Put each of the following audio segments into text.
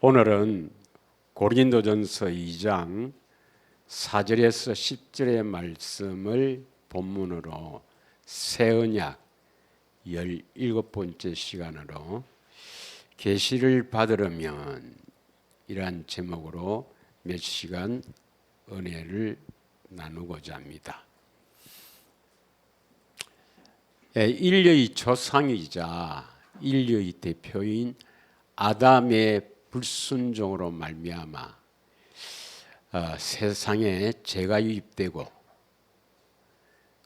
오늘은 고린도전서 2장 4절에서 10절의 말씀을 본문으로 새 언약 17번째 시간으로 계시를 받으려면 이러한 제목으로 몇 시간 은혜를 나누고자 합니다. 인류의 조상이자 인류의 대표인 아담의 불순종으로 말미암아 세상에 죄가 유입되고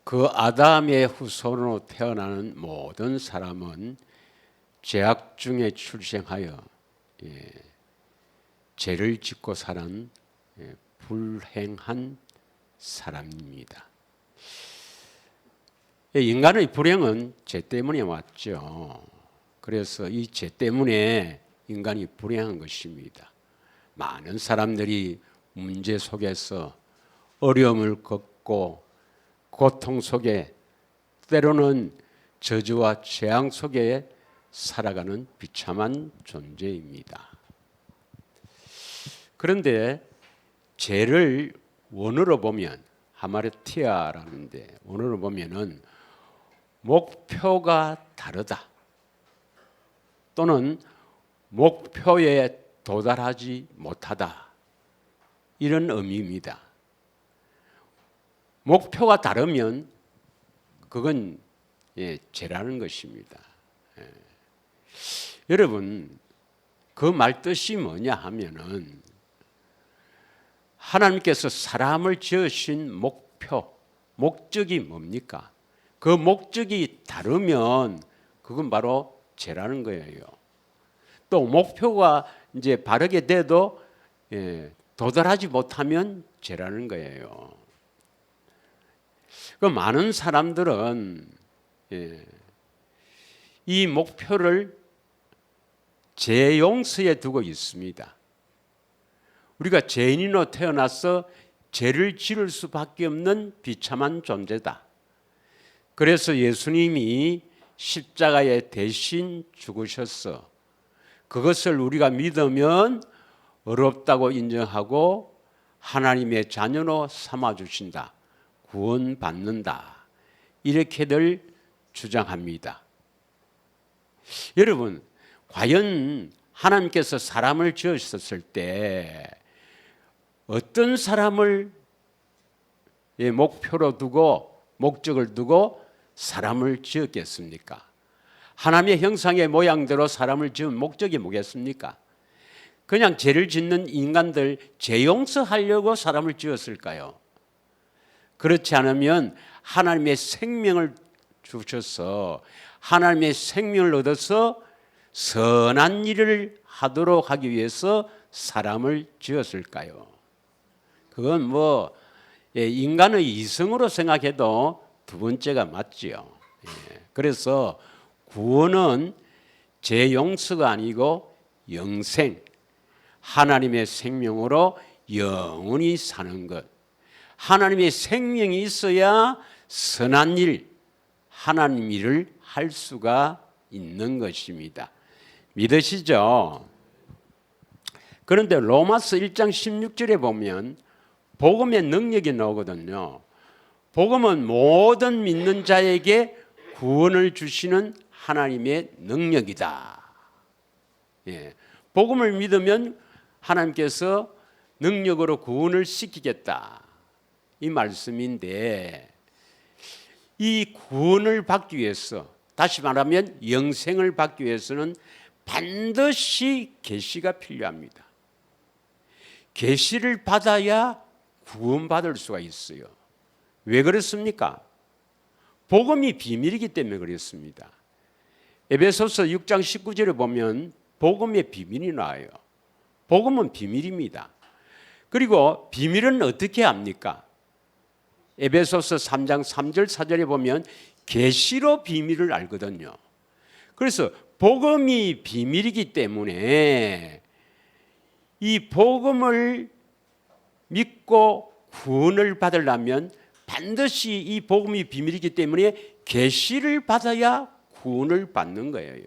그 아담의 후손으로 태어나는 모든 사람은 죄악 중에 출생하여 죄를 짓고 사는 불행한 사람입니다. 인간의 불행은 죄 때문에 왔죠. 그래서 이 죄 때문에 인간이 불행한 것입니다. 많은 사람들이 문제 속에서 어려움을 겪고 고통 속에 때로는 저주와 재앙 속에 살아가는 비참한 존재입니다. 그런데 죄를 원어로 보면 하마르티아라는데 원어로 보면은 목표가 다르다 또는 목표에 도달하지 못하다 이런 의미입니다. 목표가 다르면 그건 죄라는 것입니다. 여러분 그 말 뜻이 뭐냐 하면은 하나님께서 사람을 지으신 목적이 뭡니까? 그 목적이 다르면 그건 바로 죄라는 거예요. 또 목표가 이제 바르게 돼도 도달하지 못하면 죄라는 거예요. 그 많은 사람들은 이 목표를 죄 용서에 두고 있습니다. 우리가 죄인으로 태어나서 죄를 지을 수밖에 없는 비참한 존재다. 그래서 예수님이 십자가에 대신 죽으셔서 그것을 우리가 믿으면 어렵다고 인정하고 하나님의 자녀로 삼아주신다. 구원받는다. 이렇게들 주장합니다. 여러분, 과연 하나님께서 사람을 지으셨을 때 어떤 사람을 목표로 두고 목적을 두고 사람을 지었겠습니까? 하나님의 형상의 모양대로 사람을 지은 목적이 뭐겠습니까? 그냥 죄를 짓는 인간들 죄 용서하려고 사람을 지었을까요? 그렇지 않으면 하나님의 생명을 주셔서 하나님의 생명을 얻어서 선한 일을 하도록 하기 위해서 사람을 지었을까요? 그건 인간의 이성으로 생각해도 두 번째가 맞지요. 그래서 구원은 죄 용서가 아니고 영생, 하나님의 생명으로 영원히 사는 것. 하나님의 생명이 있어야 선한 일, 하나님 일을 할 수가 있는 것입니다. 믿으시죠? 그런데 로마서 1장 16절에 보면 복음의 능력이 나오거든요. 복음은 모든 믿는 자에게 구원을 주시는 하나님의 능력이다. 복음을 믿으면 하나님께서 능력으로 구원을 시키겠다. 이 말씀인데 이 구원을 받기 위해서 다시 말하면 영생을 받기 위해서는 반드시 계시가 필요합니다. 계시를 받아야 구원받을 수가 있어요. 왜 그렇습니까? 복음이 비밀이기 때문에 그렇습니다. 에베소서 6장 19절에 보면 복음의 비밀이 나와요. 복음은 비밀입니다. 그리고 비밀은 어떻게 합니까? 에베소서 3장 3절 4절에 보면 계시로 비밀을 알거든요. 그래서 복음이 비밀이기 때문에 이 복음을 믿고 구원을 받으려면 반드시 이 복음이 비밀이기 때문에 계시를 받아야 구원을 받는 거예요.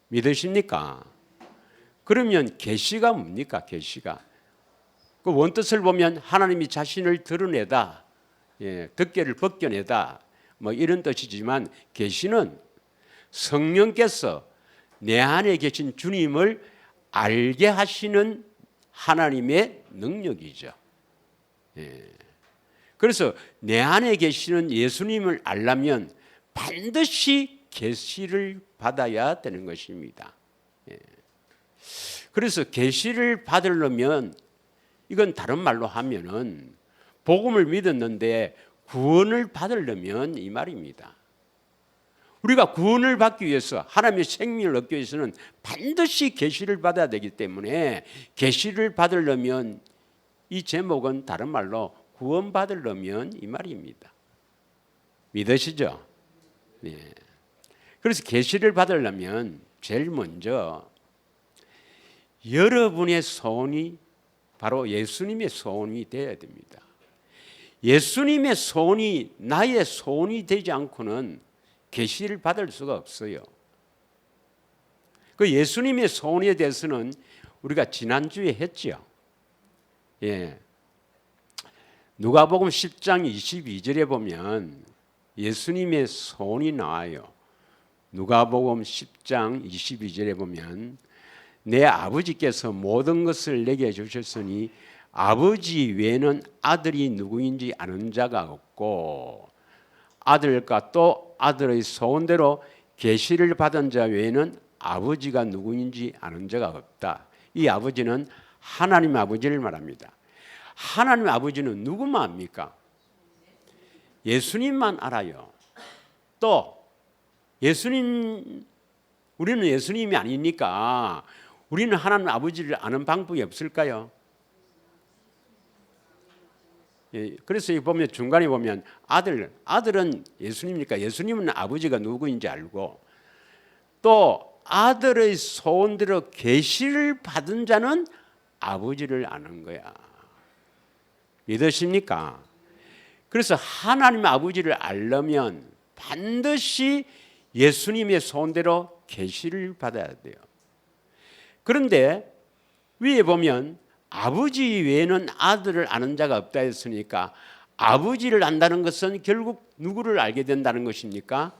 믿으십니까? 그러면 계시가 뭡니까? 계시가 그 원뜻을 보면 하나님이 자신을 드러내다, 덮개를 벗겨내다, 뭐 이런 뜻이지만 계시는 성령께서 내 안에 계신 주님을 알게 하시는 하나님의 능력이죠. 그래서 내 안에 계시는 예수님을 알려면 반드시 계시를 받아야 되는 것입니다. 그래서 계시를 받으려면 이건 다른 말로 하면은 복음을 믿었는데 구원을 받으려면 이 말입니다. 우리가 구원을 받기 위해서 하나님의 생명을 얻기 위해서는 반드시 계시를 받아야 되기 때문에 계시를 받으려면 이 제목은 다른 말로 구원 받으려면 이 말입니다. 믿으시죠? 네. 그래서 계시를 받으려면 제일 먼저 여러분의 소원이 바로 예수님의 소원이 되어야 됩니다. 예수님의 소원이 나의 소원이 되지 않고는 계시를 받을 수가 없어요. 그 예수님의 소원에 대해서는 우리가 지난주에 했죠. 누가복음 10장 22절에 보면 예수님의 소원이 나와요. 누가복음 10장 22절에 보면 내 아버지께서 모든 것을 내게 주셨으니 아버지 외에는 아들이 누구인지 아는 자가 없고 아들과 또 아들의 소원대로 계시를 받은 자 외에는 아버지가 누구인지 아는 자가 없다. 이 아버지는 하나님 아버지를 말합니다. 하나님 아버지는 누구만 압니까? 예수님만 알아요. 또 우리는 예수님이 아니니까 우리는 하나님 아버지를 아는 방법이 없을까요? 그래서 보면 중간에 보면 아들은 예수님이니까 예수님은 아버지가 누구인지 알고 또 아들의 소원대로 계시를 받은 자는 아버지를 아는 거야. 믿으십니까? 그래서 하나님 아버지를 알려면 반드시 예수님의 소원대로 계시를 받아야 돼요. 그런데 위에 보면 아버지 외에는 아들을 아는 자가 없다 했으니까 아버지를 안다는 것은 결국 누구를 알게 된다는 것입니까?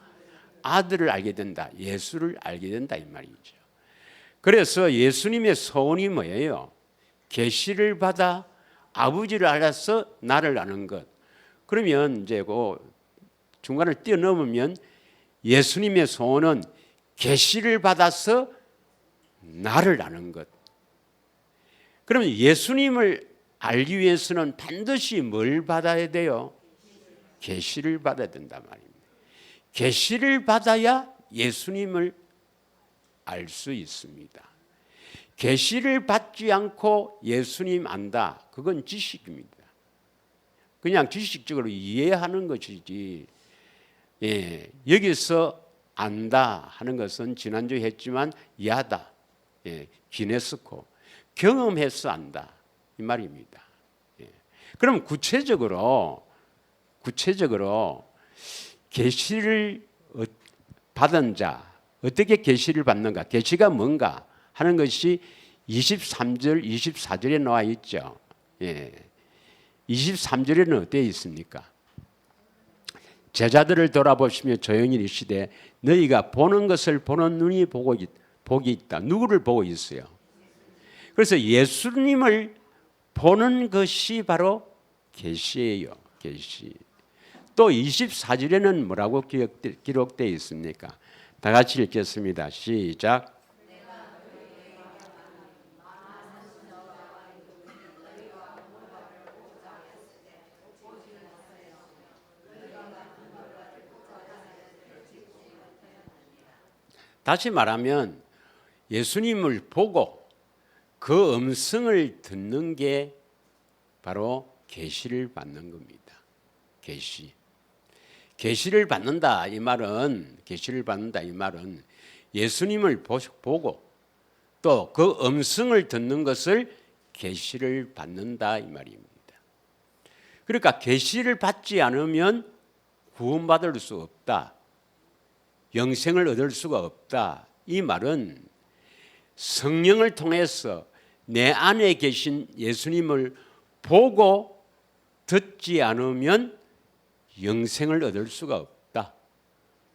아들을 알게 된다. 예수를 알게 된다 이 말이죠. 그래서 예수님의 소원이 뭐예요? 계시를 받아 아버지를 알아서 나를 아는 것. 그러면 이제 그 중간을 뛰어넘으면 예수님의 소원은 계시를 받아서 나를 아는 것. 그러면 예수님을 알기 위해서는 반드시 뭘 받아야 돼요? 계시를 받아야 된단 말입니다. 계시를 받아야 예수님을 알 수 있습니다. 계시를 받지 않고 예수님 안다. 그건 지식입니다. 그냥 지식적으로 이해하는 것이지. 여기서 안다 하는 것은 지난주에 했지만 야다, 기네스코, 경험해서 안다 이 말입니다. 그럼 구체적으로 계시를 받은 자 어떻게 계시를 받는가? 계시가 뭔가 하는 것이 23절, 24절에 나와 있죠. 23절에는 어디에 있습니까? 제자들을 돌아보시며 조용히 이르시되 너희가 보는 것을 보는 눈이 복이 있다. 누구를 보고 있어요? 그래서 예수님을 보는 것이 바로 계시예요. 계시. 또 24절에는 뭐라고 기록되어 있습니까? 다 같이 읽겠습니다. 시작. 다시 말하면 예수님을 보고 그 음성을 듣는 게 바로 계시를 받는 겁니다. 계시를 받는다 이 말은 예수님을 보고 또 그 음성을 듣는 것을 계시를 받는다 이 말입니다. 그러니까 계시를 받지 않으면 구원받을 수 없다. 영생을 얻을 수가 없다. 이 말은 성령을 통해서 내 안에 계신 예수님을 보고 듣지 않으면 영생을 얻을 수가 없다.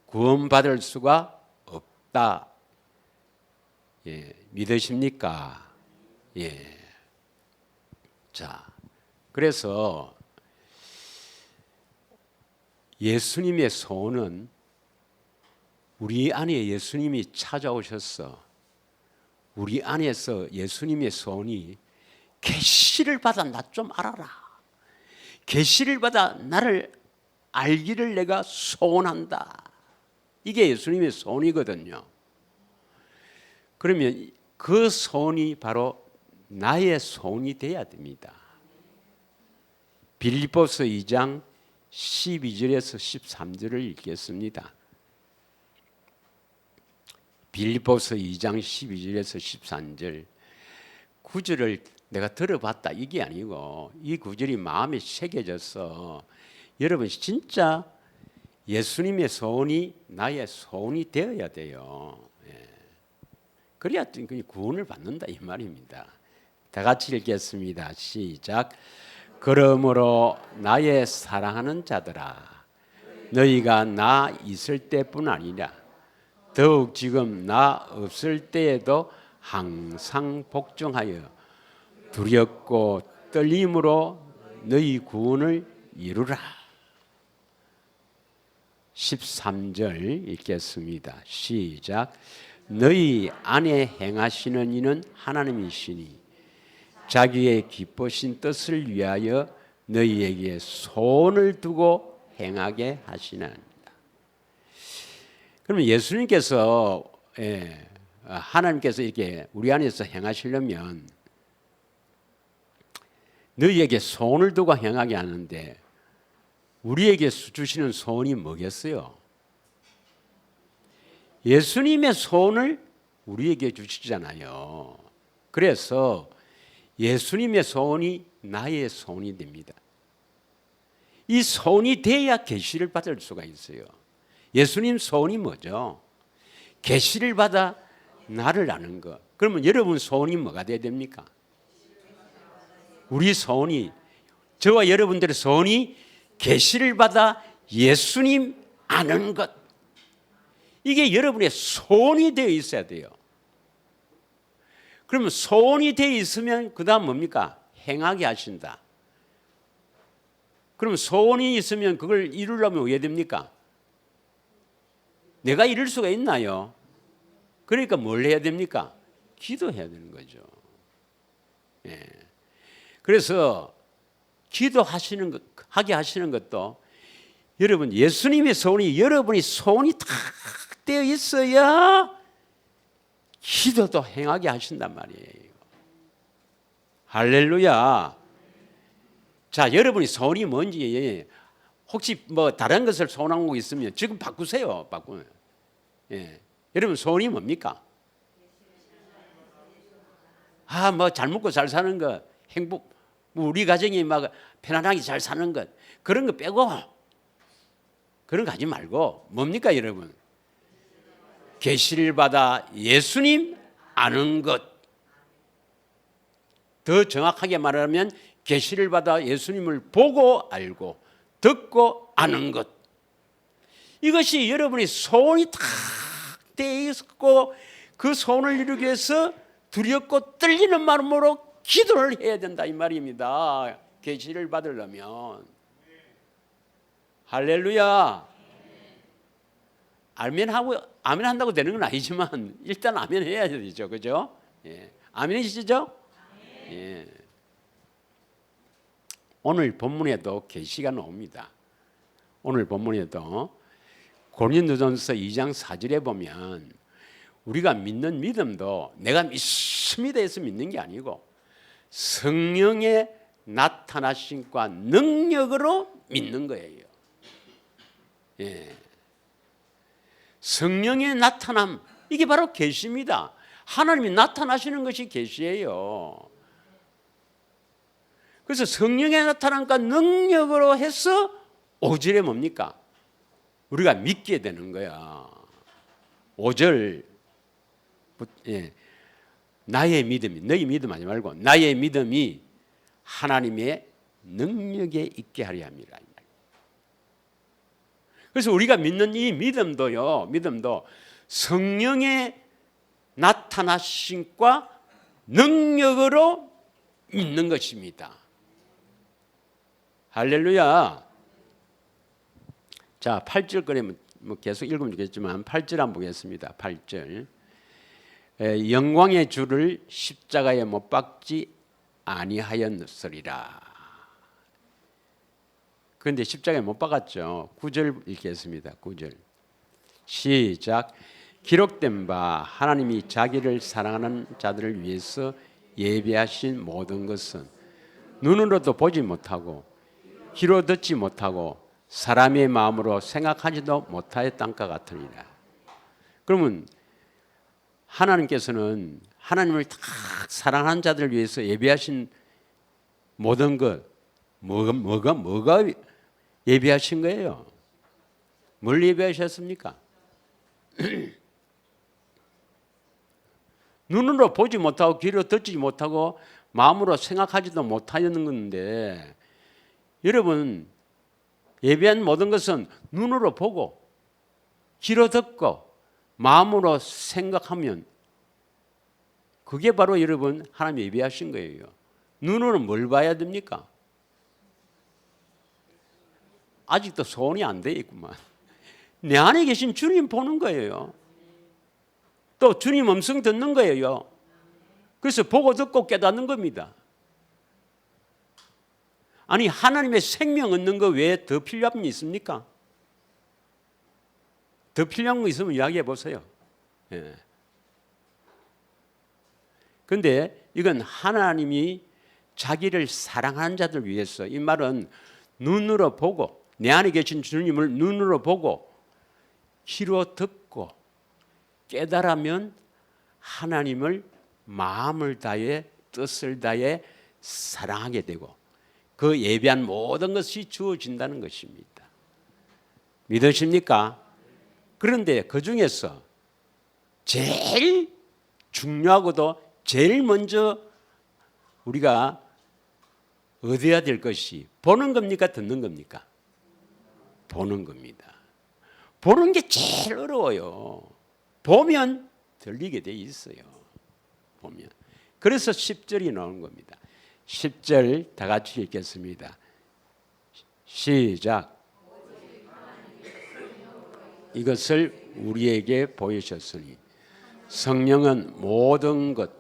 구원받을 수가 없다. 예, 믿으십니까? 예. 자, 그래서 예수님의 소원은 우리 안에 예수님이 찾아오셔서 우리 안에서 예수님의 소원이 계시를 받아 나 좀 알아라. 계시를 받아 나를 알기를 내가 소원한다. 이게 예수님의 소원이거든요. 그러면 그 소원이 바로 나의 소원이 돼야 됩니다. 빌립보서 2장 12절에서 13절을 읽겠습니다. 빌립보서 2장 12절에서 13절 9절을 내가 들어봤다 이게 아니고 이 9절이 마음에 새겨져서 여러분 진짜 예수님의 소원이 나의 소원이 되어야 돼요. 예. 그래야 구원을 받는다 이 말입니다. 다 같이 읽겠습니다. 시작. 그러므로 나의 사랑하는 자들아 너희가 나 있을 때뿐 아니라 더욱 지금 나 없을 때에도 항상 복종하여 두렵고 떨림으로 너희 구원을 이루라. 13절 읽겠습니다. 시작. 너희 안에 행하시는 이는 하나님이시니 자기의 기쁘신 뜻을 위하여 너희에게 소원을 두고 행하게 하시나이다. 그러면 예수님께서 하나님께서 이렇게 우리 안에서 행하시려면 너희에게 소원을 두고 행하게 하는데 우리에게 주시는 소원이 뭐겠어요? 예수님의 소원을 우리에게 주시잖아요. 그래서 예수님의 소원이 나의 소원이 됩니다. 이 소원이 돼야 계시를 받을 수가 있어요. 예수님 소원이 뭐죠? 계시를 받아 나를 아는 것. 그러면 여러분 소원이 뭐가 돼야 됩니까? 우리 소원이 저와 여러분들의 소원이 계시를 받아 예수님 아는 것. 이게 여러분의 소원이 되어 있어야 돼요. 그러면 소원이 되어 있으면 그 다음 뭡니까? 행하게 하신다. 그러면 소원이 있으면 그걸 이루려면 왜 됩니까? 내가 이룰 수가 있나요? 그러니까 뭘 해야 됩니까? 기도해야 되는 거죠. 예. 그래서 기도하시는 것, 하게 하시는 것도 여러분 예수님의 소원이 여러분이 소원이 다 되어 있어야 기도도 행하게 하신단 말이에요. 할렐루야. 자, 여러분이 소원이 뭔지 혹시 뭐 다른 것을 소원하고 있으면 지금 바꾸세요. 바꾸면. 예. 여러분 소원이 뭡니까? 뭐 잘 먹고 잘 사는 것, 행복, 우리 가정이 막 편안하게 잘 사는 것 그런 거 빼고 그런 거 하지 말고 뭡니까 여러분? 계시를 받아 예수님 아는 것. 더 정확하게 말하면 계시를 받아 예수님을 보고 알고 듣고 아는 것. 이것이 여러분의 소원이 다 되어 있고 그 소원을 이루기 위해서 두렵고 떨리는 마음으로 기도를 해야 된다 이 말입니다. 계시를 받으려면. 할렐루야. 아멘 한다고 되는 건 아니지만 일단 아멘 해야 되죠. 그죠? 예. 아멘이시죠? 예. 오늘 본문에도 계시가 나옵니다. 오늘 본문에도 고린도전서 2장 4절에 보면 우리가 믿는 믿음도 내가 믿습니다 해서 믿는 게 아니고 성령의 나타나심과 능력으로 믿는 거예요. 예. 성령의 나타남, 이게 바로 계시입니다. 하나님이 나타나시는 것이 계시예요. 그래서 성령의 나타남과 능력으로 해서 5절에 뭡니까? 우리가 믿게 되는 거야. 5절. 예. 나의 믿음이, 너희 믿음 하지 말고 나의 믿음이 하나님의 능력에 있게 하려 함이라. 그래서 우리가 믿는 이 믿음도요, 믿음도 성령의 나타나심과 능력으로 믿는 것입니다. 할렐루야. 자, 8절 거리면 계속 읽으면 되겠지만 8절 한번 보겠습니다. 8절. 영광의 주를 십자가에 못 박지 아니하였으리라. 그런데 십자가에 못 박았죠. 9절 읽겠습니다. 9절. 시작. 기록된 바 하나님이 자기를 사랑하는 자들을 위해서 예비하신 모든 것은 눈으로도 보지 못하고 귀로 듣지 못하고 사람의 마음으로 생각하지도 못하였단가 같으니라. 그러면 하나님께서는 하나님을 다 사랑하는 자들을 위해서 예비하신 모든 것, 뭐가 예비하신 거예요? 뭘 예비하셨습니까? 눈으로 보지 못하고 귀로 듣지 못하고 마음으로 생각하지도 못하는 건데, 여러분 예비한 모든 것은 눈으로 보고 귀로 듣고 마음으로 생각하면 그게 바로 여러분 하나님 예비하신 거예요. 눈으로는 뭘 봐야 됩니까? 아직도 소원이 안 돼 있구만. 내 안에 계신 주님 보는 거예요. 또 주님 음성 듣는 거예요. 그래서 보고 듣고 깨닫는 겁니다. 아니, 하나님의 생명 얻는 거 외에 더 필요한 게 있습니까? 더 필요한 거 있으면 이야기해 보세요. 그런데 이건 하나님이 자기를 사랑하는 자들 위해서, 이 말은 눈으로 보고 내 안에 계신 주님을 눈으로 보고 귀로 듣고 깨달으면 하나님을 마음을 다해 뜻을 다해 사랑하게 되고 그 예비한 모든 것이 주어진다는 것입니다. 믿으십니까? 그런데 그 중에서 제일 중요하고도 제일 먼저 우리가 얻어야 될 것이 보는 겁니까? 듣는 겁니까? 보는 겁니다. 보는 게 제일 어려워요. 보면 들리게 돼 있어요. 보면. 그래서 10절이 나오는 겁니다. 10절 다 같이 읽겠습니다. 시작. 이것을 우리에게 보이셨으니 성령은 모든 것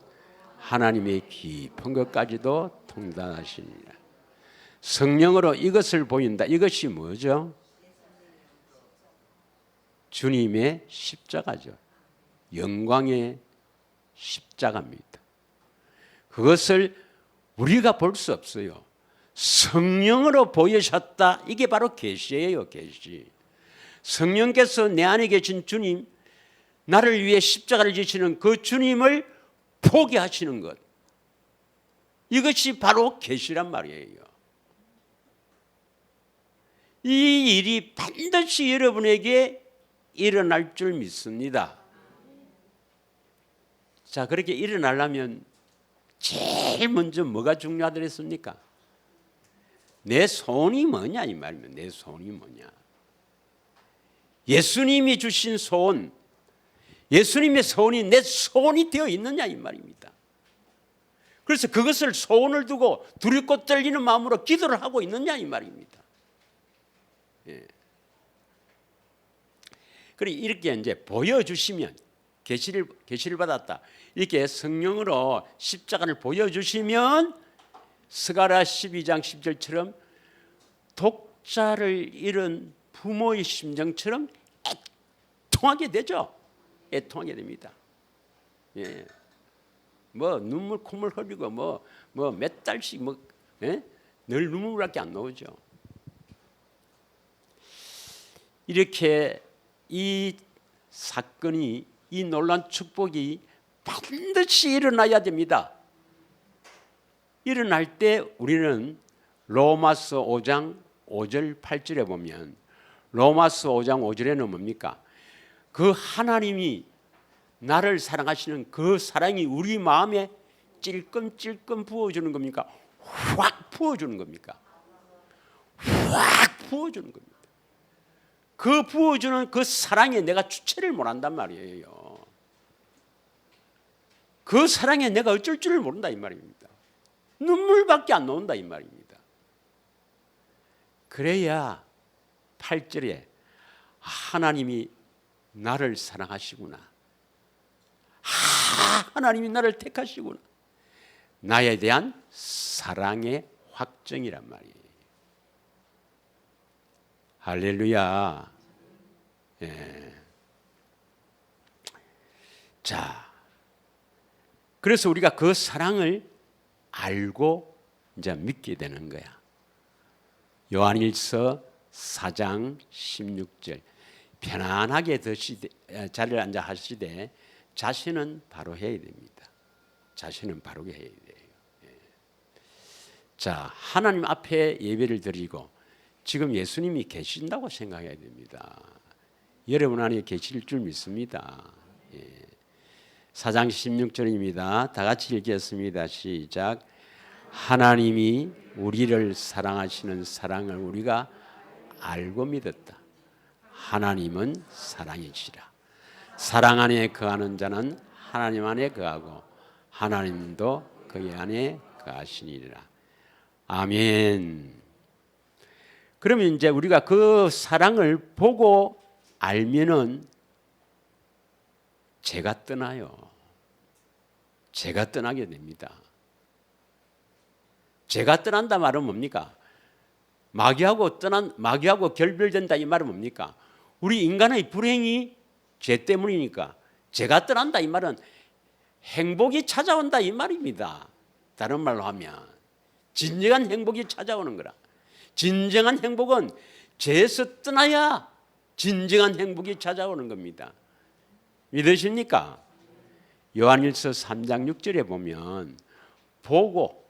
하나님의 깊은 것까지도 통달하시니라. 성령으로 이것을 보인다. 이것이 뭐죠? 주님의 십자가죠. 영광의 십자가입니다. 그것을 우리가 볼 수 없어요. 성령으로 보여셨다. 이게 바로 계시예요. 계시. 성령께서 내 안에 계신 주님, 나를 위해 십자가를 지시는 그 주님을 보게 하시는 것, 이것이 바로 계시란 말이에요. 이 일이 반드시 여러분에게 일어날 줄 믿습니다. 자, 그렇게 일어나려면 제일 먼저 뭐가 중요하더랬습니까? 내 손이 뭐냐 이 말이면, 내 손이 뭐냐. 예수님이 주신 손, 예수님의 손이 내 손이 되어 있느냐 이 말입니다. 그래서 그것을 소원을 두고 두렵고 떨리는 마음으로 기도를 하고 있느냐 이 말입니다. 예. 그래 이렇게 이제 보여주시면 계시를 받았다. 이렇게 성령으로 십자가를 보여주시면 스가랴 12장 10절처럼 독자를 잃은 부모의 심정처럼 애통하게 되죠. 애통하게 됩니다. 예. 뭐 눈물 콧물 흘리고 뭐 몇 달씩 늘 눈물밖에 안 나오죠. 이렇게 이 사건이, 이 놀라운 축복이 반드시 일어나야 됩니다. 일어날 때 우리는 로마서 5장 5절 8절에 보면, 로마서 5장 5절에는 뭡니까? 그 하나님이 나를 사랑하시는 그 사랑이 우리 마음에 찔끔찔끔 부어주는 겁니까? 확 부어주는 겁니까? 확 부어주는 겁니다. 그 부어주는 그 사랑에 내가 주체를 못한단 말이에요. 그 사랑에 내가 어쩔 줄을 모른다 이 말입니다. 눈물밖에 안 나온다 이 말입니다. 그래야 8절에 하나님이 나를 사랑하시구나. 하나님이 나를 택하시구나. 나에 대한 사랑의 확정이란 말이에요. 할렐루야. 예. 자, 그래서 우리가 그 사랑을 알고 이제 믿게 되는 거야. 요한일서 4장 16절. 편안하게 자리를 앉아 하시되 자신은 바로 해야 됩니다. 자신은 바로 해야 돼요. 예. 자, 하나님 앞에 예배를 드리고 지금 예수님이 계신다고 생각해야 됩니다. 여러분 안에 계실 줄 믿습니다. 예. 4장 16절입니다. 다 같이 읽겠습니다. 시작. 하나님이 우리를 사랑하시는 사랑을 우리가 알고 믿었다. 하나님은 사랑이시라. 사랑 안에 거하는 자는 하나님 안에 거하고 하나님도 그의 안에 거하시니라. 아멘. 그러면 이제 우리가 그 사랑을 보고 알면은 죄가 떠나요. 죄가 떠나게 됩니다. 죄가 떠난다 말은 뭡니까? 마귀하고 결별된다 이 말은 뭡니까? 우리 인간의 불행이 죄 때문이니까 죄가 떠난다 이 말은 행복이 찾아온다 이 말입니다. 다른 말로 하면 진정한 행복이 찾아오는 거라. 진정한 행복은 죄에서 떠나야 진정한 행복이 찾아오는 겁니다. 믿으십니까? 요한일서 3장 6절에 보면 보고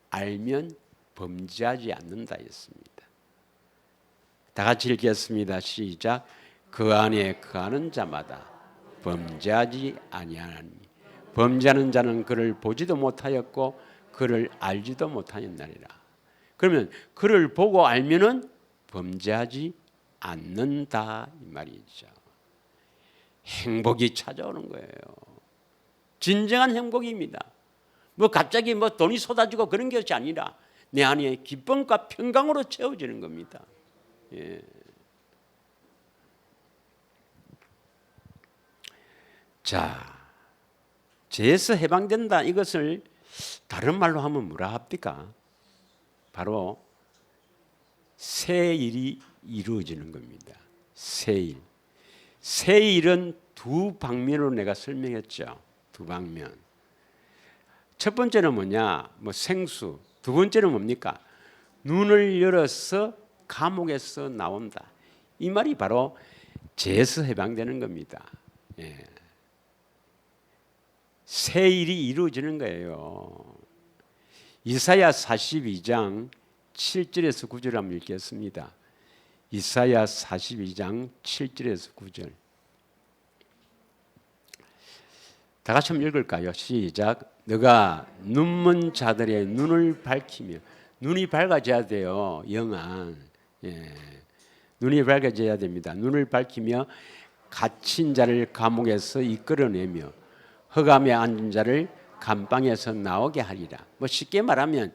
알면 범죄하지 않는다 했습니다. 다 같이 읽겠습니다. 시작. 그 안에 거하는 자마다 범죄하지 아니하나니 범죄하는 자는 그를 보지도 못하였고 그를 알지도 못하였나니라. 그러면 그를 보고 알면은 범죄하지 않는다 이 말이죠. 행복이 찾아오는 거예요. 진정한 행복입니다. 뭐 갑자기 뭐 돈이 쏟아지고 그런 것이 아니라 내 안에 기쁨과 평강으로 채워지는 겁니다. 예. 자, 죄에서 해방된다 이것을 다른 말로 하면 뭐라 합니까? 바로 새 일이 이루어지는 겁니다. 새 일. 새 일은 두 방면으로 내가 설명했죠. 두 방면. 첫 번째는 뭐냐? 뭐 생수. 두 번째는 뭡니까? 눈을 열어서 감옥에서 나온다. 이 말이 바로 죄에서 해방되는 겁니다. 예. 새 일이 이루어지는 거예요. 이사야 42장 7절에서 9절 한번 읽겠습니다. 이사야 42장 7절에서 9절. 다 같이 한번 읽을까요? 시작. 너가 눈먼 자들의 눈을 밝히며 눈이 밝아져야 돼요. 영안. 예. 눈이 밝아져야 됩니다. 눈을 밝히며 갇힌 자를 감옥에서 이끌어내며 흑암에 앉은 자를 감방에서 나오게 하리라. 뭐 쉽게 말하면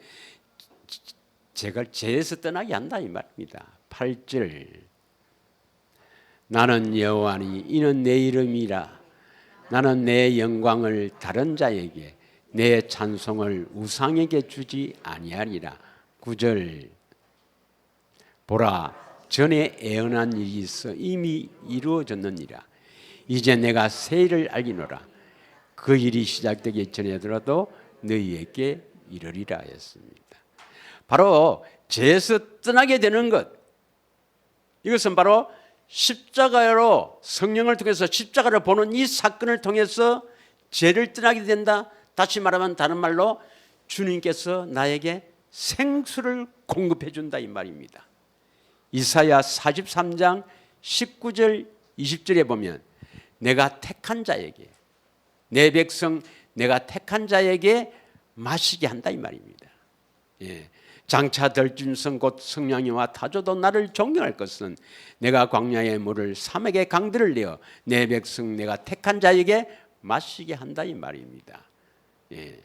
죄에서 떠나게 한다 이 말입니다. 8절. 나는 여호와니 이는 내 이름이라. 나는 내 영광을 다른 자에게 내 찬송을 우상에게 주지 아니하리라. 9절. 보라 전에 애언한 일이 있어 이미 이루어졌느니라. 이제 내가 새 일을 알기노라. 그 일이 시작되기 전에더라도 너희에게 이르리라 했습니다. 바로 죄에서 떠나게 되는 것, 이것은 바로 십자가로 성령을 통해서 십자가를 보는 이 사건을 통해서 죄를 떠나게 된다. 다시 말하면 다른 말로 주님께서 나에게 생수를 공급해 준다 이 말입니다. 이사야 43장 19절 20절에 보면 내가 택한 자에게 내 백성 내가 택한 자에게 마시게 한다 이 말입니다. 예. 장차 덜준성 곧 성령이와 타조도 나를 존경할 것은 내가 광야의 물을 사막의 강들을 내어 내 백성 내가 택한 자에게 마시게 한다 이 말입니다. 예.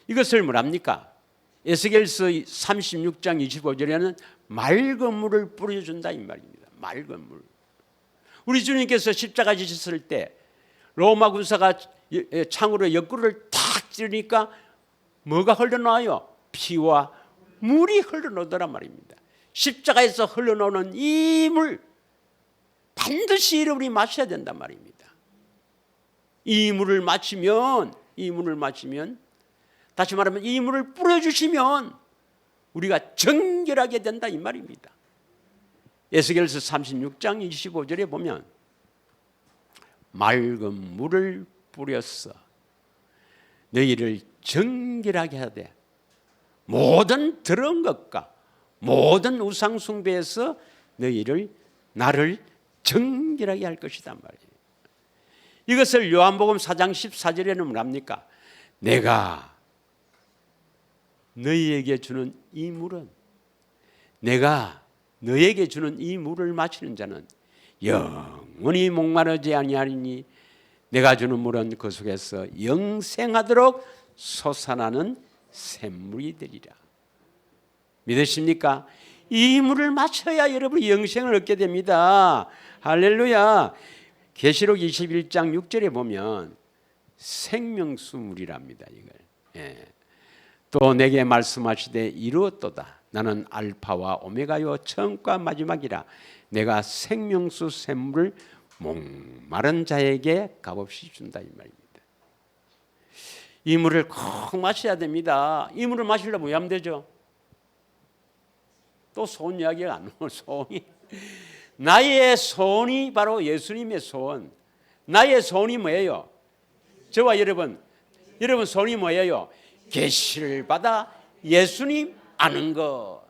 이것을 뭐랍니까? 에스겔서 36장 25절에는 맑은 물을 뿌려준다 이 말입니다. 맑은 물. 우리 주님께서 십자가 지셨을 때 로마 군사가 창으로 옆구리를 탁 찌르니까 뭐가 흘러나와요? 피와 물이 흘러나오더란 말입니다. 십자가에서 흘러나오는 이 물 반드시 여러분이 마셔야 된단 말입니다. 이 물을 마시면 다시 말하면 이 물을 뿌려주시면 우리가 정결하게 된다 이 말입니다. 에스겔서 36장 25절에 보면 맑은 물을 뿌렸어 너희를 정결하게 하되 모든 더러운 것과 모든 우상 숭배에서 나를 정결하게 할 것이다 말이에요. 이것을 요한복음 4장 14절에는 뭐랍니까? 내가 너희에게 주는 이 물은 내가 너에게 주는 이 물을 마시는 자는 영원히 목마르지 아니하리니 내가 주는 물은 그 속에서 영생하도록 솟아나는 샘물이 되리라. 믿으십니까? 이 물을 마셔야 여러분이 영생을 얻게 됩니다. 할렐루야. 계시록 21장 6절에 보면 생명수 물이랍니다. 이걸. 예. 또 내게 말씀하시되 이루었도다. 나는 알파와 오메가요 처음과 마지막이라. 내가 생명수 샘물을 목마른 자에게 값없이 준다 이 말입니다. 이 물을 꼭 마셔야 됩니다. 이 물을 마시려면 왜 하면 되죠? 또 소원 이야기가 안 나와요. 소원이. 나의 소원이 바로 예수님의 소원. 나의 소원이 뭐예요? 저와 여러분 소원이 뭐예요? 계시를 받아 예수님 아는 것.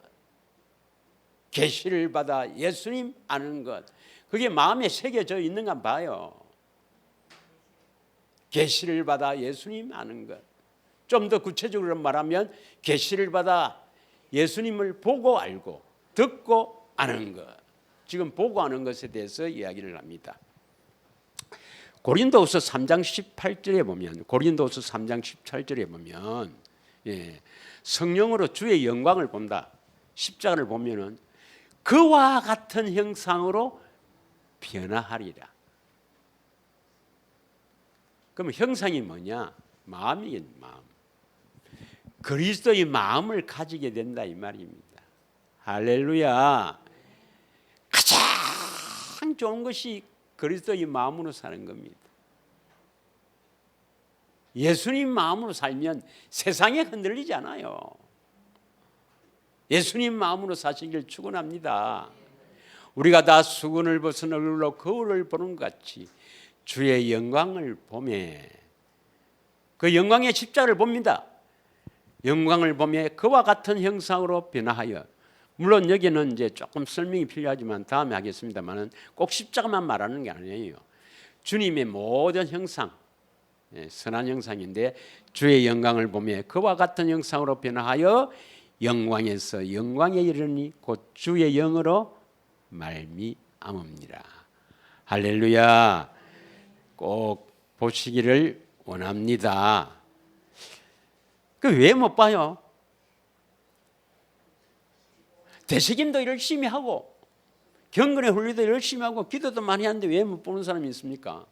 계시를 받아 예수님 아는 것. 그게 마음에 새겨져 있는가 봐요. 계시를 받아 예수님 아는 것. 좀 더 구체적으로 말하면 계시를 받아 예수님을 보고 알고 듣고 아는 것. 지금 보고 아는 것에 대해서 이야기를 합니다. 고린도후서 3장 18절에 보면 성령으로 주의 영광을 본다. 십자가를 보면은 그와 같은 형상으로 변화하리라. 그럼 형상이 뭐냐? 마음이겠 마음. 그리스도의 마음을 가지게 된다 이 말입니다. 할렐루야. 가장 좋은 것이 그리스도의 마음으로 사는 겁니다. 예수님 마음으로 살면 세상에 흔들리지 않아요. 예수님 마음으로 사시길 축원합니다. 우리가 다 수건을 벗은 얼굴로 거울을 보는 것 같이 주의 영광을 보매 그 영광의 십자가를 봅니다. 영광을 보매 그와 같은 형상으로 변화하여 물론 여기는 이제 조금 설명이 필요하지만 다음에 하겠습니다만은 꼭 십자가만 말하는 게 아니에요. 주님의 모든 형상 선한 형상인데 주의 영광을 보매 그와 같은 형상으로 변화하여 영광에서 영광에 이르니 곧 주의 영으로 말미암음니라. 할렐루야. 꼭 보시기를 원합니다. 그 왜 못 봐요? 되새김도 열심히 하고 경건의 훈련도 열심히 하고 기도도 많이 하는데 왜 못 보는 사람이 있습니까?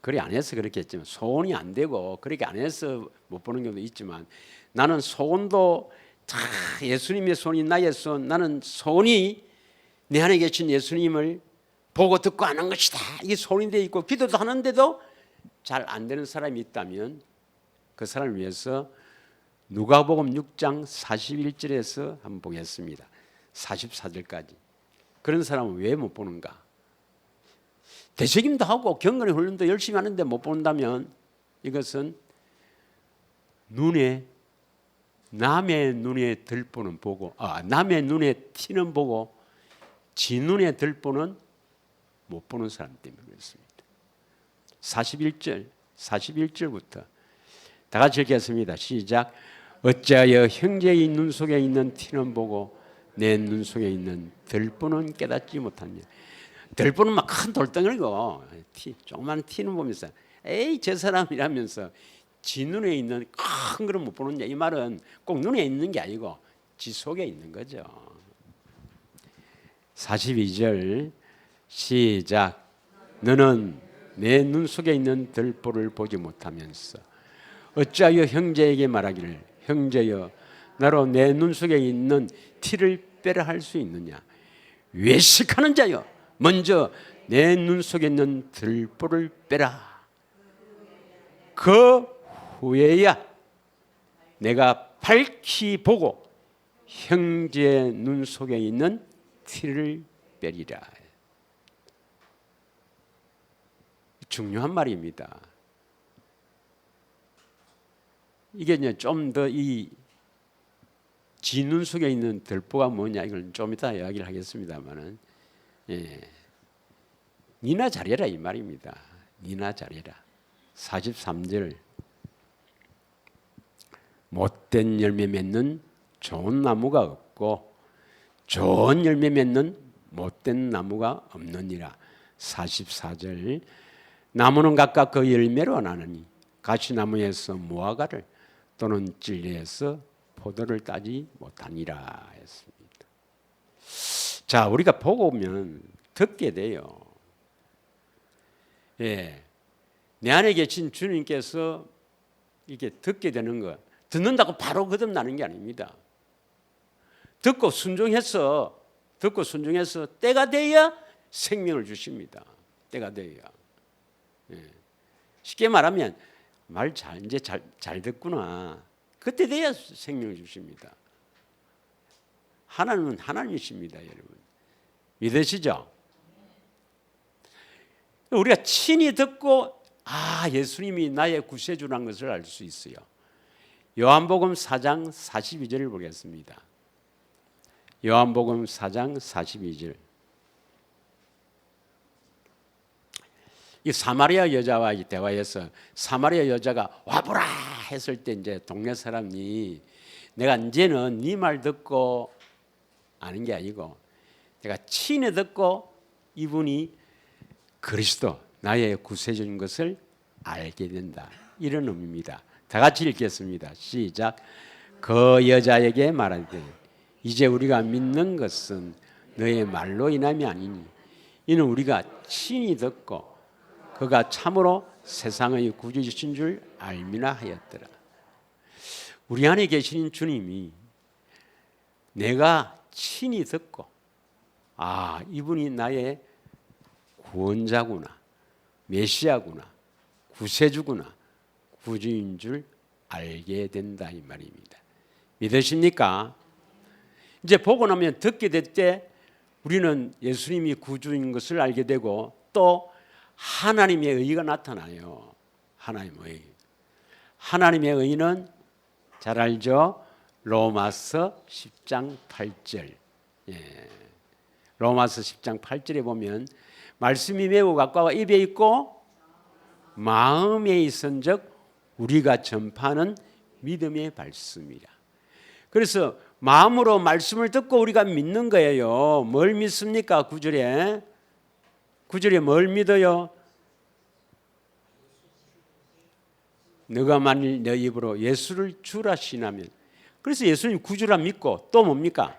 그래 안 해서 그렇겠지만 소원이 안 되고 그렇게 안 해서 못 보는 경우도 있지만 나는 소원도 예수님의 소원이 나의 소원 나는 소원이 내 안에 계신 예수님을 보고 듣고 아는 것이다. 이게 소원이 돼 있고 기도도 하는데도 잘 안 되는 사람이 있다면 그 사람을 위해서 누가복음 6장 41절에서 한번 보겠습니다. 44절까지. 그런 사람은 왜 못 보는가? 되새김도 하고 경건의 훈련도 열심히 하는데 못 본다면 이것은 남의 눈에 들보는 보고 남의 눈에 티는 보고 지 눈에 들보는 못 보는 사람 때문에 그렇습니다. 41절부터 다 같이 읽겠습니다. 시작. 어찌하여 형제의 눈 속에 있는 티는 보고 내 눈 속에 있는 들보는 깨닫지 못하냐. 들보는 막 큰 돌덩어리고 조그만 티는 보면서 에이 저 사람이라면서 지 눈에 있는 큰 거를 못 보느냐. 이 말은 꼭 눈에 있는 게 아니고 지 속에 있는 거죠. 42절 시작. 너는 내 눈 속에 있는 들보를 보지 못하면서 어찌하여 형제에게 말하기를 형제여 나로 내 눈 속에 있는 티를 빼라 할 수 있느냐. 외식하는 자여 먼저 내 눈 속에 있는 들보를 빼라. 그 후에야 내가 밝히 보고 형제의 눈 속에 있는 티를 빼리라. 중요한 말입니다. 이게 이제 좀 더 이 지 눈 속에 있는 들보가 뭐냐 이걸 좀 이따 이야기를 하겠습니다만은, 니나 잘해라 이 말입니다. 니나 잘해라. 43절 못된 열매 맺는 좋은 나무가 없고 좋은 열매 맺는 못된 나무가 없느니라. 44절 나무는 각각 그 열매로 나느니 가시나무에서 무화과를 또는 찔레에서 포도를 따지 못하니라 했습니다. 자, 우리가 보고 오면 듣게 돼요. 내 안에 계신 주님께서 이게 듣게 되는 것, 듣는다고 바로 거듭나는 게 아닙니다. 듣고 순종해서 때가 돼야 생명을 주십니다. 때가 돼야. 쉽게 말하면 이제 잘 듣구나. 그때 돼야 생명을 주십니다. 하나님은 하나님이십니다, 여러분. 믿으시죠? 우리가 친히 듣고 예수님이 나의 구세주라는 것을 알 수 있어요. 요한복음 4장 42절을 보겠습니다. 요한복음 4장 42절. 이 사마리아 여자와 대화해서 사마리아 여자가 와보라 했을 때 이제 동네 사람이 내가 이제는 네 말 듣고 아는 게 아니고 내가 친히 듣고 이분이 그리스도 나의 구세주인 것을 알게 된다. 이런 의미입니다. 다 같이 읽겠습니다. 시작. 그 여자에게 말하되 이제 우리가 믿는 것은 너의 말로 인함이 아니니 이는 우리가 친히 듣고 그가 참으로 세상의 구주이신 줄 알미나 하였더라. 우리 안에 계신 주님이 내가 친히 듣고 이분이 나의 구원자구나, 메시아구나, 구세주구나, 구주인 줄 알게 된다 이 말입니다. 믿으십니까? 이제 보고 나면 듣게 될 때 우리는 예수님이 구주인 것을 알게 되고 또 하나님의 의가 나타나요. 하나님의 의는 잘 알죠? 로마서 10장 8절. 로마서 10장 8절에 보면 말씀이 매우 가까워 입에 있고 마음에 있은즉 우리가 전파하는 믿음의 말씀이라. 그래서 마음으로 말씀을 듣고 우리가 믿는 거예요. 뭘 믿습니까? 9절에 뭘 믿어요? 너가 만일 내 입으로 예수를 주라 시인하면, 그래서 예수님 구주라 믿고 또 뭡니까?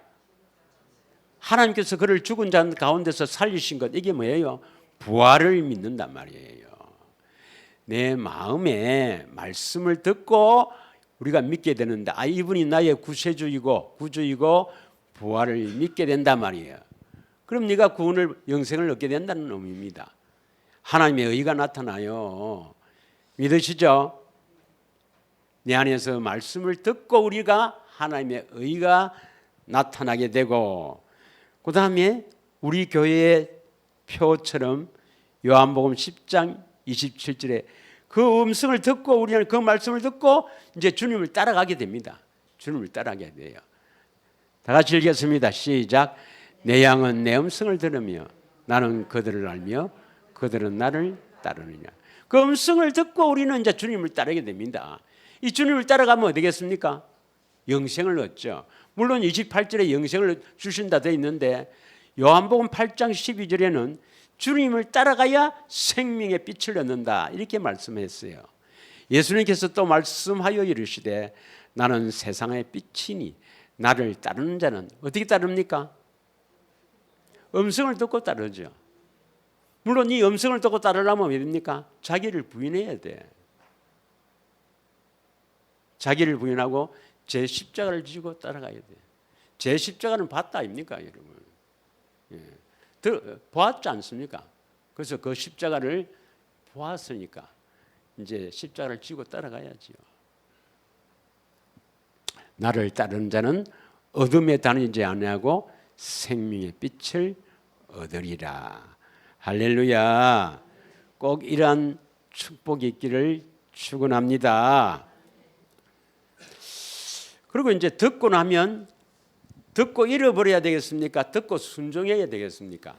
하나님께서 그를 죽은 자 가운데서 살리신 것, 이게 뭐예요? 부활을 믿는단 말이에요. 내 마음에 말씀을 듣고 우리가 믿게 되는데 이분이 나의 구세주이고 구주이고 부활을 믿게 된단 말이에요. 그럼 네가 구원을 영생을 얻게 된다는 의미입니다. 하나님의 의가 나타나요. 믿으시죠? 내 안에서 말씀을 듣고 우리가 하나님의 의가 나타나게 되고, 그 다음에 우리 교회의 표처럼 요한복음 10장 27절에 그 음성을 듣고 우리는 그 말씀을 듣고 이제 주님을 따라가게 됩니다. 주님을 따라가게 돼요. 다 같이 읽겠습니다. 시작. 내 양은 내 음성을 들으며 나는 그들을 알며 그들은 나를 따르느냐. 그 음성을 듣고 우리는 이제 주님을 따르게 됩니다. 이 주님을 따라가면 어떻게 겠습니까? 영생을 얻죠. 물론 28절에 영생을 주신다 되어 있는데 요한복음 8장 12절에는 주님을 따라가야 생명의 빛을 얻는다 이렇게 말씀했어요. 예수님께서 또 말씀하여 이르시되 나는 세상의 빛이니 나를 따르는 자는 어떻게 따릅니까? 음성을 듣고 따르죠. 물론 이 음성을 듣고 따르려면 왜 됩니까? 자기를 부인해야 돼. 자기를 부인하고 제 십자가를 지고 따라가야 돼. 제 십자가는 봤다 아닙니까, 여러분? 보았지 않습니까? 그래서 그 십자가를 보았으니까 이제 십자가를 지고 따라가야지요. 나를 따르는 자는 어둠에 다니지 아니하고 생명의 빛을 얻으리라. 할렐루야. 꼭 이러한 축복이 있기를 축원합니다. 그리고 이제 듣고 나면 듣고 잃어버려야 되겠습니까? 듣고 순종해야 되겠습니까?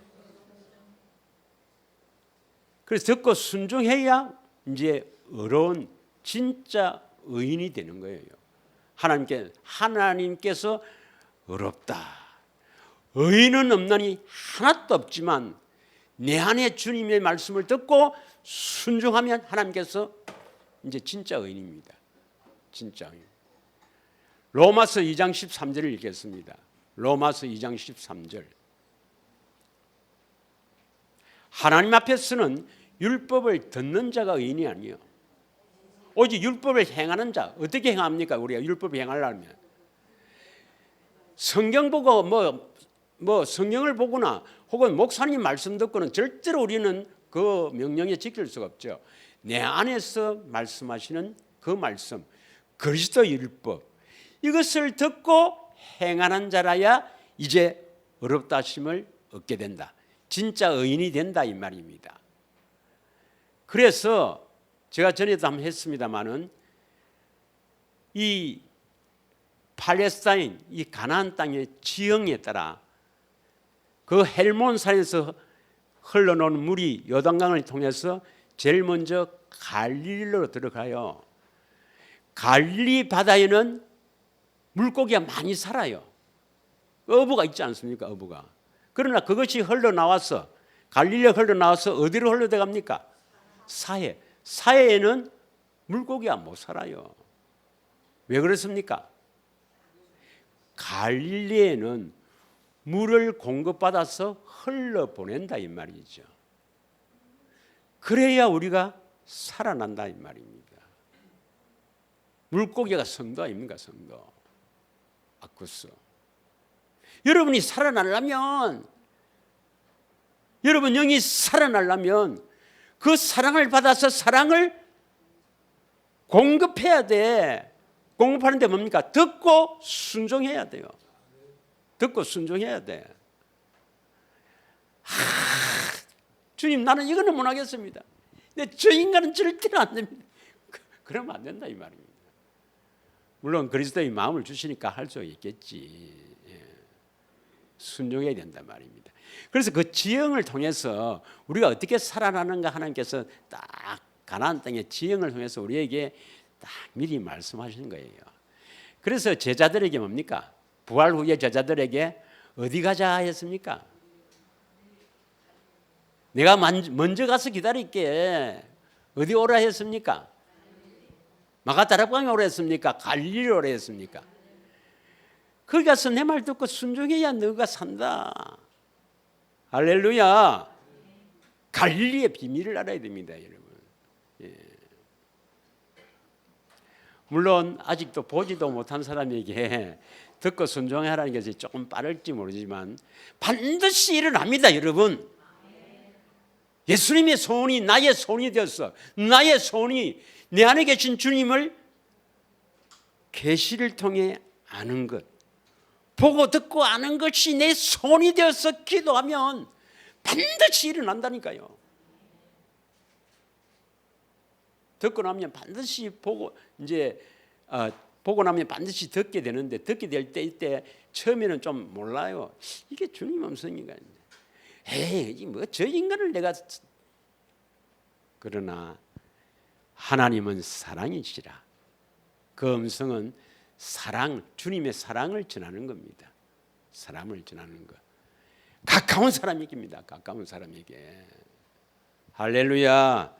그래서 듣고 순종해야 이제 의로운 진짜 의인이 되는 거예요. 하나님께서 의롭다. 의인은 없나니 하나도 없지만 내 안에 주님의 말씀을 듣고 순종하면 하나님께서 이제 진짜 의인입니다. 진짜 의인. 로마서 2장 13절을 읽겠습니다. 로마서 2장 13절. 하나님 앞에서는 율법을 듣는 자가 의인이 아니에요. 오직 율법을 행하는 자. 어떻게 행합니까? 우리가 율법을 행하려면 성경 보고 뭐 성경을 보거나 혹은 목사님 말씀 듣고는 절대로 우리는 그 명령에 지킬 수가 없죠. 내 안에서 말씀하시는 그 말씀, 그리스도 율법, 이것을 듣고 행하는 자라야 이제 의롭다 하심을 얻게 된다. 진짜 의인이 된다 이 말입니다. 그래서 제가 전에도 한번 했습니다마는 이 팔레스타인, 이 가나안 땅의 지형에 따라 그 헬몬산에서 흘러놓은 물이 요단강을 통해서 제일 먼저 갈릴리로 들어가요. 갈릴리 바다에는 물고기가 많이 살아요. 어부가 있지 않습니까? 어부가. 그러나 그것이 흘러나와서 갈릴리에 흘러나와서 어디로 흘러들어갑니까? 사해. 사해에는 물고기가 못 살아요. 왜 그렇습니까? 갈릴리에는 물을 공급받아서 흘러보낸다 이 말이죠. 그래야 우리가 살아난다 이 말입니다. 물고기가 성도 아닙니까? 성도. 아쿠스. 여러분이 살아나려면, 여러분 영이 살아나려면 그 사랑을 받아서 사랑을 공급해야 돼. 공급하는데 뭡니까? 듣고 순종해야 돼요. 듣고 순종해야 돼. 주님 나는 이거는 못 하겠습니다. 근데 저 인간은 절대로 안 됩니다. 그러면 안 된다 이 말입니다. 물론 그리스도의 마음을 주시니까 할 수 있겠지. 순종해야 된단 말입니다. 그래서 그 지형을 통해서 우리가 어떻게 살아나는가 하나님께서 딱 가나안 땅의 지형을 통해서 우리에게 딱 미리 말씀하시는 거예요. 그래서 제자들에게 뭡니까? 부활 후에 제자들에게 어디 가자 했습니까? 내가 먼저 가서 기다릴게. 어디 오라 했습니까? 마가다락방에 오라 했습니까? 갈릴리 오라 했습니까? 거기 가서 내 말 듣고 순종해야 너가 산다. 할렐루야. 갈릴리의 비밀을 알아야 됩니다, 여러분. 예. 물론 아직도 보지도 못한 사람에게 듣고 순종하라는 것이 조금 빠를지 모르지만 반드시 일어납니다, 여러분. 예수님의 소원이 나의 소원이 되었어. 나의 소원이 내 안에 계신 주님을 계시를 통해 아는 것, 보고 듣고 아는 것이 내 소원이 되어서 기도하면 반드시 일어난다니까요. 듣고 나면 반드시 보고 나면 반드시 듣게 되는데 듣게 될 때 이때 처음에는 좀 몰라요. 이게 주님 음성인가? 에이 뭐 저 인간을 내가. 그러나 하나님은 사랑이시라. 그 음성은 사랑, 주님의 사랑을 전하는 겁니다. 사랑을 전하는 것. 가까운 사람에게입니다. 가까운 사람에게. 할렐루야.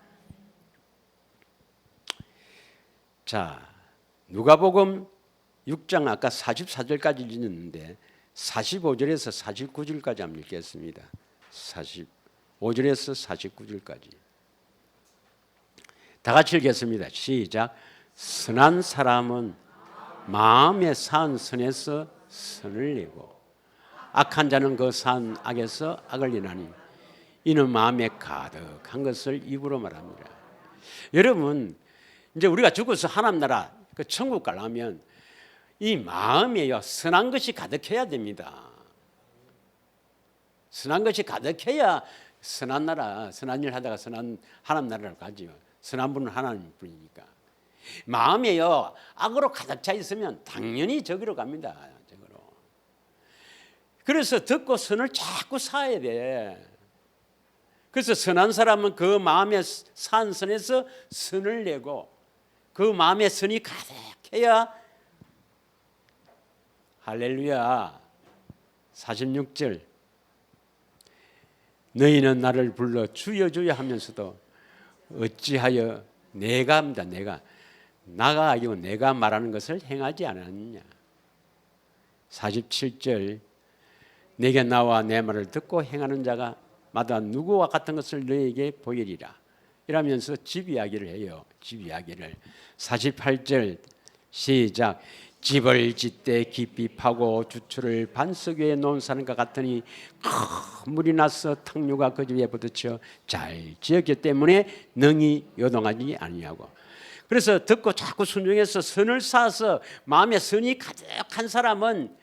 자, 누가복음 6장 아까 44절까지 읽었는데 45절에서 49절까지 한번 읽겠습니다. 45절에서 49절까지. 다 같이 읽겠습니다. 시작. 선한 사람은 마음에 산 선에서 선을 내고 악한 자는 그 산 악에서 악을 내나니 이는 마음에 가득한 것을 입으로 말합니다. 여러분 이제 우리가 죽어서 하나님 나라 그 천국 가려면 이 마음에요 선한 것이 가득해야 됩니다. 선한 것이 가득해야 선한 나라 선한 일 하다가 선한 하나님 나라를 가지요. 선한 분은 하나님 분이니까. 마음에요 악으로 가득 차 있으면 당연히 저기로 갑니다. 저기로. 그래서 듣고 선을 자꾸 쌓아야 돼. 그래서 선한 사람은 그 마음에 산 선에서 선을 내고 그 마음에 선이 가득해야 할렐루야. 46절 너희는 나를 불러 주여 주여 하면서도 어찌하여 내가 합니다. 나가 아니고 내가 말하는 것을 행하지 않았느냐. 47절 내게 나와 내 말을 듣고 행하는 자가 마다 누구와 같은 것을 너에게 보이리라. 이러면서 집 이야기를 해요. 집 이야기를. 48절 시작. 집을 짓되 깊이 파고 주추를 반석 위에 놓은 사람과 같으니 큰 물이 나서 탕류가 그 집에 부딪혀 잘 지었기 때문에 능히 요동하지 아니하고. 그래서 듣고 자꾸 순종해서 선을 쌓아서 마음에 선이 가득한 사람은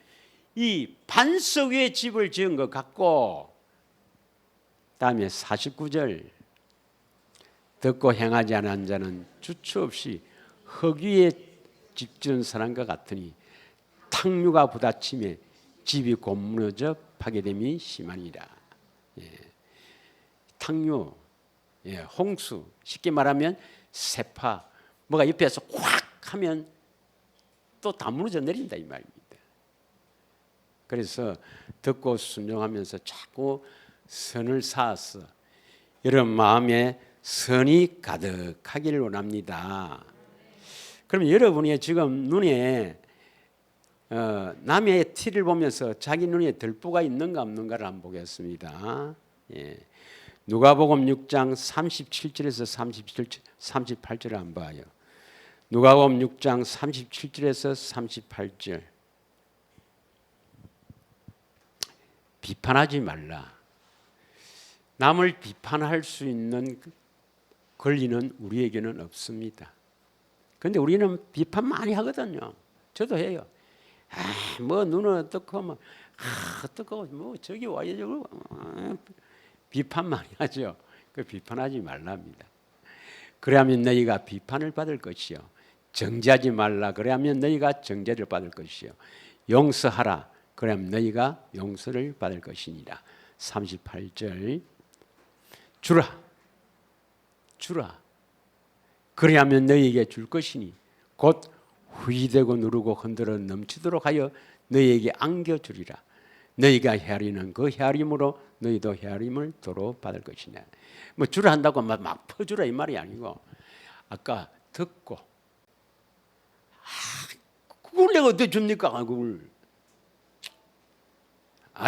이 반석 위에 집을 지은 것 같고, 다음에 49절 듣고 행하지 않은 자는 주추 없이 흙 위에 집 지은 사람과 같으니 탕류가 부딪힘에 집이 곧 무너져 파괴됨이 심하니라. 탕류, 홍수, 쉽게 말하면 세파, 뭐가 옆에서 확 하면 또 다 무너져 내린다 이 말입니다. 그래서 듣고 순종하면서 자꾸 선을 쌓아서 여러분 마음에 선이 가득하기를 원합니다. 그러면 여러분이 지금 눈에 남의 티를 보면서 자기 눈에 들보가 있는가 없는가를 한번 보겠습니다. 누가복음 6장 37절에서 38절을 한번 봐요. 누가복음 6장 37절에서 38절. 비판하지 말라. 남을 비판할 수 있는 권리는 우리에게는 없습니다. 그런데 우리는 비판 많이 하거든요. 저도 해요. 뭐 눈은 어떻고 뭐 어떻고 뭐 저기 와야죠. 비판 많이 하죠. 그 비판하지 말랍니다. 그래야면 너희가 비판을 받을 것이요. 정죄하지 말라. 그래야면 너희가 정죄를 받을 것이요. 용서하라. 그러면 너희가 용서를 받을 것이니라. 38절 주라. 그래야면 너희에게 줄 것이니 곧 후이되고 누르고 흔들어 넘치도록 하여 너희에게 안겨주리라. 너희가 헤아리는 그 헤아림으로 너희도 헤아림을 도로 받을 것이냐. 뭐 주라 한다고 막 퍼주라 이 말이 아니고 아까 듣고 그걸 내가 어떻게 줍니까?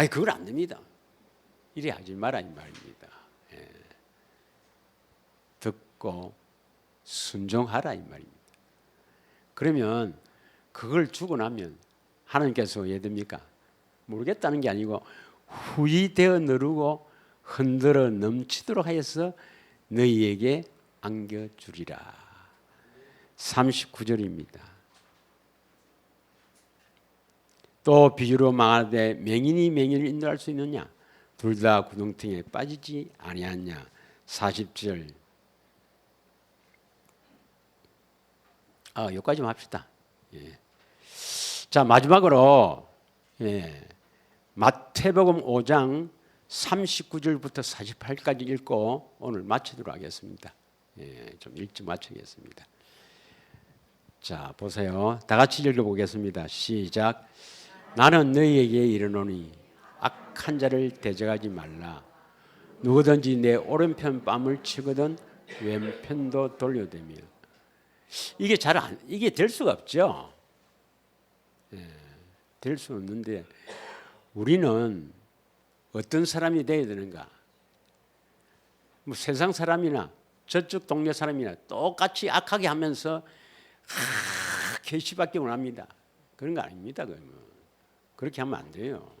그걸 안 됩니다. 이래 하지 마라 이 말입니다. 듣고 순종하라 이 말입니다. 그러면 그걸 주고 나면 하나님께서 왜 됩니까? 모르겠다는 게 아니고 후이되어 누르고 흔들어 넘치도록 하여서 너희에게 안겨주리라. 39절입니다. 또 비유로 말하되 맹인이 맹인을 인도할 수 있느냐? 둘 다 구덩텅이에 빠지지 아니하냐? 40절. 여기까지만 합시다. 자 마지막으로 마태복음 5장 39절부터 48까지 읽고 오늘 마치도록 하겠습니다. 좀 일찍 마치겠습니다. 자, 보세요. 다 같이 읽어보겠습니다. 시작. 나는 너희에게 이르노니 악한 자를 대적하지 말라. 누구든지 내 오른편 뺨을 치거든 왼편도 돌려대며. 이게 될 수가 없죠. 될 수 없는데 우리는 어떤 사람이 되어야 되는가? 뭐 세상 사람이나 저쪽 동네 사람이나 똑같이 악하게 하면서 계시받기 원합니다. 그런 거 아닙니다. 그렇게 하면 안 돼요.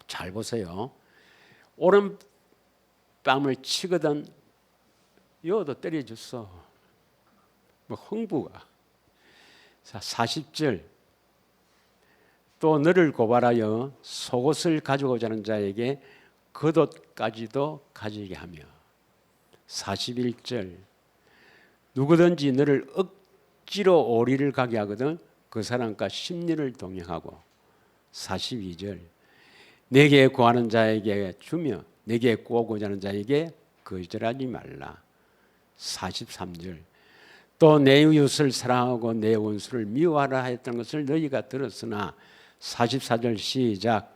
잘 보세요. 오른 뺨을 치거든 여도 때려줬어. 뭐 흥부가. 자, 40절. 또 너를 고발하여 속옷을 가져오자 하는 자에게 겉옷까지도 가지게 하며. 41절. 누구든지 너를 억지로 오리를 가게 하거든 그 사람과 심리를 동행하고. 42절. 내게 구하는 자에게 주며 내게 구하고자 하는 자에게 거절하지 말라. 43절. 또 내 이웃을 사랑하고 내 원수를 미워하라 했던 것을 너희가 들었으나. 44절 시작.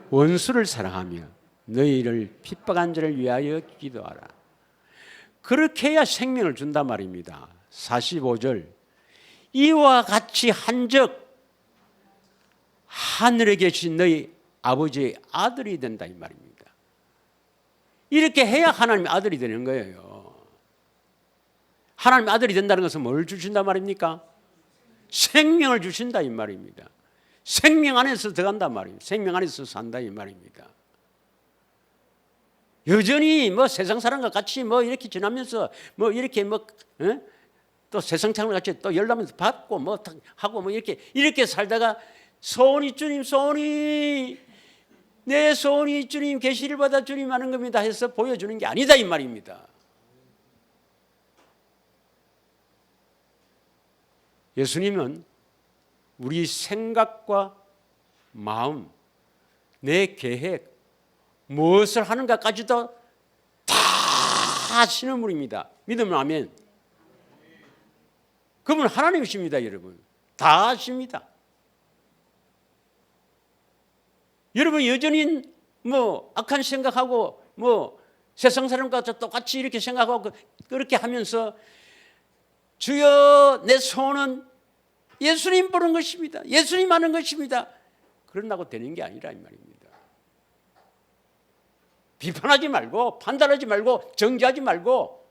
원수를 사랑하며 너희를 핍박한 자를 위하여 기도하라. 그렇게 해야 생명을 준단 말입니다. 45절. 이와 같이 한즉 하늘에 계신 너희 아버지의 아들이 된다 이 말입니다. 이렇게 해야 하나님의 아들이 되는 거예요. 하나님의 아들이 된다는 것은 뭘 주신단 말입니까? 생명을 주신다 이 말입니다. 생명 안에서 들어간단 말입니다. 생명 안에서 산다 이 말입니다. 여전히 뭐 세상 사람과 같이 뭐 이렇게 지나면서 뭐 이렇게 또 세상 사람 같이 또 열나면서 받고 뭐 하고 뭐 이렇게 살다가 소원이 주님 소원이 내 소원이 주님 계시를 받아 주님 하는 겁니다 해서 보여주는 게 아니다 이 말입니다. 예수님은 우리 생각과 마음, 내 계획, 무엇을 하는가까지도 다 아시는 분입니다. 믿으면 아멘. 그분은 하나님이십니다, 여러분. 다 아십니다. 여러분 여전히 뭐 악한 생각하고 뭐 세상 사람과 똑같이 이렇게 생각하고 그렇게 하면서 주여 내 소원은 예수님 보는 것입니다. 예수님 하는 것입니다. 그런다고 되는 게 아니라 이 말입니다. 비판하지 말고 판단하지 말고 정죄하지 말고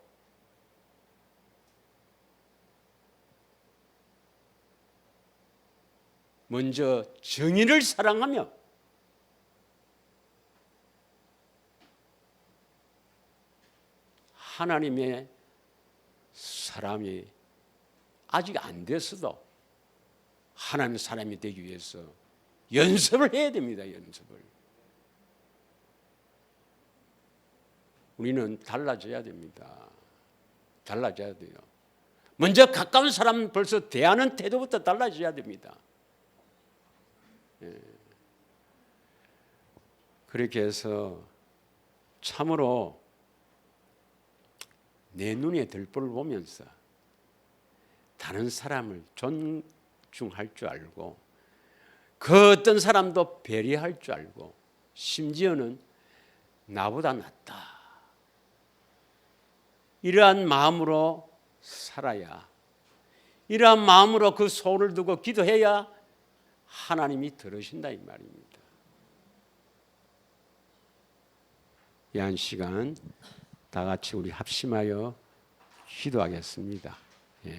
먼저 정의를 사랑하며 하나님의 사람이 아직 안 됐어도 하나님의 사람이 되기 위해서 연습을 해야 됩니다. 연습을. 우리는 달라져야 됩니다. 달라져야 돼요. 먼저 가까운 사람 벌써 대하는 태도부터 달라져야 됩니다. 그렇게 해서 참으로 내 눈에 들보를 보면서 다른 사람을 존중할 줄 알고 그 어떤 사람도 배려할 줄 알고 심지어는 나보다 낫다. 이러한 마음으로 살아야 이러한 마음으로 그 소원을 두고 기도해야 하나님이 들으신다 이 말입니다. 이 한 시간 다 같이 우리 합심하여 기도하겠습니다. 예.